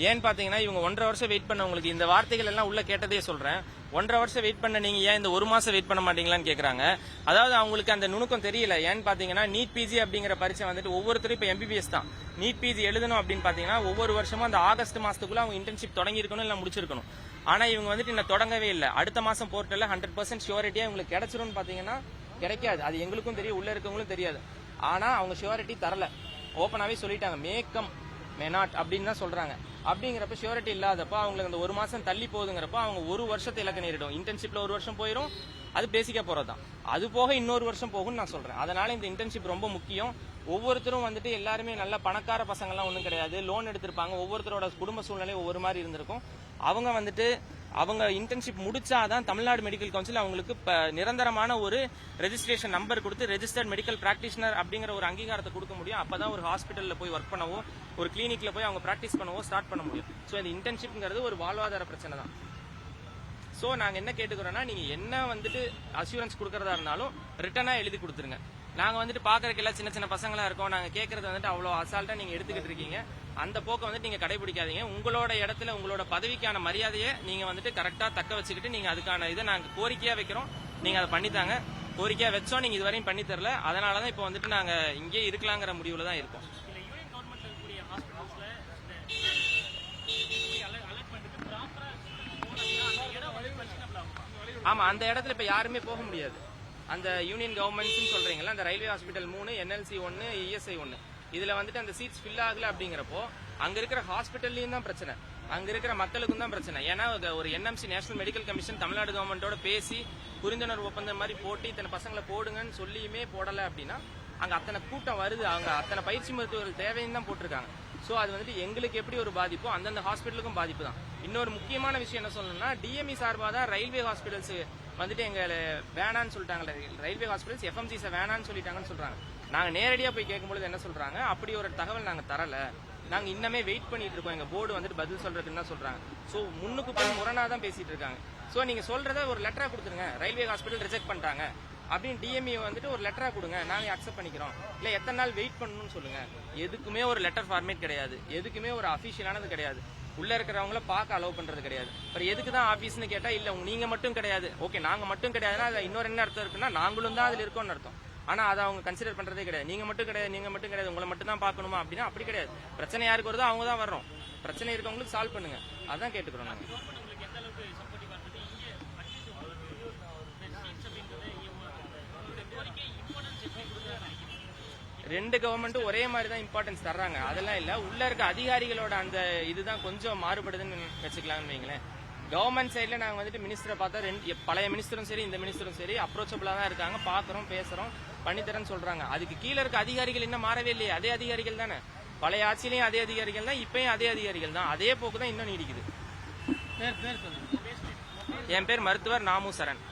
ஏன்னு பாத்தீங்கன்னா இவங்க 1.5 வருஷம் வெயிட் பண்ணவங்களுக்கு இந்த வார்த்தைகள் எல்லாம் உள்ள கேட்டதே சொல்றேன். 1.5 வருஷம் வெயிட் பண்ண நீங்க ஏன் இந்த 1 மாசம் வெயிட் பண்ண மாட்டீங்களான்னு கேக்குறாங்க. அதாவது அவங்களுக்கு அந்த நுணுக்கம் தெரியல. ஏன்னு பாத்தீங்கன்னா நீட் பிஜி அப்படிங்கிற பரீட்சை வந்துட்டு ஒவ்வொருத்தரும் இப்ப எம்பிபிஎஸ் தான். நீட் பிஜி எழுதணும் அப்படின்னு பாத்தீங்கன்னா ஒவ்வொரு வருஷமும் அந்த ஆகஸ்ட் மாசத்துக்குள்ள அவங்க இன்டர்ன்ஷிப் தொடங்கி இருக்கணும் இல்ல முடிச்சிருக்கணும். ஆனா இவங்க வந்துட்டு இன்னும் தொடங்கவே இல்லை. அடுத்த மாசம் போர்ட்டல்ல 100% ஷியோரிட்டியா உங்களுக்கு கிடைச்சிரும்னு பாத்தீங்கன்னா கிடைக்காது. அது எங்களுக்கும் தெரியும், உள்ள இருக்கவங்களும் தெரியாது. ஆனா அவங்க ஷியோரிட்டி தரல. ஓப்பனாவே சொல்லிட்டாங்க, மேக்கம் மே நாட் அப்படின்னு தான் சொல்றாங்க. அப்படிங்கிறப்ப ஷியோரிட்டி இல்லாதப்ப அவங்களுக்கு அந்த 1 மாசம் தள்ளி போகுதுங்கிறப்ப அவங்க 1 வருஷத்தை இலக்க நேரிடும். இன்டர்ன்ஷிப்ல 1 வருஷம் போயிடும், அது பேசிக்கா போறதுதான். அது போக இன்னொரு வருஷம் போகும்னு நான் சொல்றேன். அதனால இந்த இன்டர்ன்ஷிப் ரொம்ப முக்கியம். ஒவ்வொருத்தரும் வந்துட்டு எல்லாருமே நல்ல பணக்கார பசங்க எல்லாம் ஒன்றும் கிடையாது, லோன் எடுத்திருப்பாங்க. ஒவ்வொருத்தரோட குடும்ப சூழ்நிலை ஒவ்வொரு மாதிரி இருந்திருக்கும். அவங்க வந்துட்டு அவங்க இன்டர்ன்ஷிப் முடிச்சாதான் தமிழ்நாடு மெடிக்கல் கவுன்சில் அவங்களுக்கு நிரந்தரமான ஒரு ரெஜிஸ்ட்ரேஷன் நம்பர் கொடுத்து ரெஜிஸ்டர்ட் மெடிக்கல் பிராக்டிஷனர் அப்படிங்கிற ஒரு அங்கீகாரத்தை கொடுக்க முடியும். அப்பதான் ஒரு ஹாஸ்பிட்டல்ல போய் ஒர்க் பண்ணவோ ஒரு கிளினிக்ல போய் அவங்க பிராக்டிஸ் பண்ணவோ ஸ்டார்ட் பண்ண முடியும். ஸோ இந்த இன்டர்ன்ஷிப்ங்கிறது ஒரு வாழ்வாதார பிரச்சனை தான். ஸோ நாங்க என்ன கேட்டுக்கிறோம்னா, நீங்க என்ன வந்துட்டு அஷூரன்ஸ் கொடுக்கறதா இருந்தாலும் ரிட்டனா எழுதி கொடுத்துருங்க. நாங்க வந்துட்டு பாக்குறதுக்கு எல்லாம் சின்ன சின்ன பசங்களா இருக்கோம், நாங்க கேட்கறது வந்துட்டு அவ்வளவு அசால்ட்டா நீங்க எடுத்துக்கிட்டு இருக்கீங்க. அந்த போக்க வந்துட்டு நீங்க கடைபிடிக்காதீங்க. உங்களோட இடத்துல உங்களோட பதவிக்கான மரியாதையை நீங்க வந்துட்டு கரெக்டா தக்க வச்சுக்கிட்டு நீங்க அதுக்கான இதை நாங்க கோரிக்கையா வைக்கிறோம், நீங்க அதை பண்ணித்தாங்க. கோரிக்கையா வச்சோம், நீங்க இதுவரையும் பண்ணி தரல. அதனாலதான் இப்ப வந்துட்டு நாங்க இங்கே இருக்கலாங்கிற முடிவுல தான் இருக்கோம். ஆமா, அந்த இடத்துல இப்ப யாருமே போக முடியாது. அந்த யூனியன் கவர்மெண்ட்ஸ் சொல்றீங்களா, அந்த ரயில்வே ஹாஸ்பிட்டல் 3, NLC 1, ESI 1, இதுல வந்துட்டு அந்த சீட்ஸ் ஃபில் ஆகல அப்படிங்கிறப்போ அங்க இருக்கிற ஹாஸ்பிட்டல்லையும் தான் பிரச்சனை, அங்க இருக்கிற மக்களுக்கும் தான் பிரச்சனை. ஏன்னா ஒரு NMC national medical commission Tamil Nadu கவர்மெண்டோட பேசி புரிந்துணர்வு ஒப்பந்தம் மாதிரி போட்டு இத்தனை பசங்களை போடுங்கன்னு சொல்லியுமே போடல அப்படின்னா அங்க அத்தனை கூட்டம் வருது, அவங்க அத்தனை பயிற்சி மருத்துவர்கள் தேவைன்னு தான் போட்டிருக்காங்க. சோ அது வந்துட்டு எங்களுக்கு எப்படி ஒரு பாதிப்போ அந்தந்த ஹாஸ்பிட்டலுக்கும் பாதிப்பு தான். இன்னொரு முக்கியமான விஷயம் என்ன சொல்லணும்னா, DME சார்பாக தான் ரயில்வே ஹாஸ்பிட்டல்ஸ் வந்துட்டு எங்க வேணான்னு சொல்லிட்டாங்க. ரயில்வே ஹாஸ்பிட்டல்ஸ் FMCs வேணான்னு சொல்லிட்டாங்கன்னு சொல்றாங்க. நாங்க நேரடியா போய் கேட்கும்போது என்ன சொல்றாங்க, அப்படி ஒரு தகவல் நாங்க தரல, நாங்க இன்னமே வெயிட் பண்ணிட்டு இருக்கோம், எங்க போர்டு வந்துட்டு பதில் சொல்றதுன்னு தான் சொல்றாங்க. சோ முன்னுக்கு போய் முரணா தான் பேசிட்டு இருக்காங்க. சோ நீங்க சொல்றத ஒரு லெட்டரா கொடுத்துருங்க, ரயில்வே ஹாஸ்பிட்டல் ரிஜெக்ட் பண்ணிட்டாங்க அப்படின்னு DME வந்துட்டு ஒரு லெட்டரா கொடுங்க, நாங்க அக்செப்ட் பண்ணிக்கிறோம். இல்ல எத்தனை நாள் வெயிட் பண்ணணும்னு சொல்லுங்க. எதுக்குமே ஒரு லெட்டர் ஃபார்மேட் கிடையாது, எதுக்குமே ஒரு அபிஷியலானது கிடையாது. உள்ள இருக்கிறவங்கள பார்க்க அலோவ் பண்றது கிடையாது. அப்புறம் எதுக்கு தான் ஆபீஸ்னு கேட்டா, இல்ல நீங்க மட்டும் கிடையாது. ஓகே, நாங்க மட்டும் கிடையாதுன்னா அது இன்னொரு என்ன அர்த்தம் இருக்குன்னா, நாங்களும் தான் அதுல இருக்கோம்னு அர்த்தம். ஆனா அதை அவங்க கன்சிடர் பண்றதே கிடையாது. நீங்க மட்டும் கிடையாது, நீங்க மட்டும் கிடையாது, உங்களை மட்டும் தான் பார்க்கணுமா அப்படின்னா அப்படி கிடையாது. பிரச்சனை யாருக்கு வருதோ அவங்க தான் வர்றோம். பிரச்சனை இருக்கவங்களுக்கு சால்வ் பண்ணுங்க, அதான் கேட்டுக்கிறோம் நாங்க. ரெண்டு கவர்மெண்ட்டும் ஒரே மாதிரி தான் இம்பார்ட்டன்ஸ் தர்றாங்க, அதெல்லாம் இல்ல. உள்ள இருக்க அதிகாரிகளோட அந்த இதுதான் கொஞ்சம் மாறுபடுதுன்னு வச்சுக்கலாம்னு வைங்களேன். கவர்மெண்ட் சைட்ல நாங்க வந்துட்டு மினிஸ்டரை பார்த்தா பழைய மினிஸ்டரும் சரி இந்த மினிஸ்டரும் சரி அப்ரோச்சபிளா தான் இருக்காங்க, பாக்குறோம், பேசுறோம், பண்ணித்தரேன்னு சொல்றாங்க. அதுக்கு கீழே இருக்க அதிகாரிகள் இன்னும் மாறவே இல்லையே, அதே அதிகாரிகள் தானே. பழைய ஆட்சியிலையும் அதே அதிகாரிகள் தான், இப்பயும் அதே அதிகாரிகள் தான். அதே போக்கு தான் இன்னும் நீடிக்குது. என் பேர் மருத்துவர் நாமு சரண்.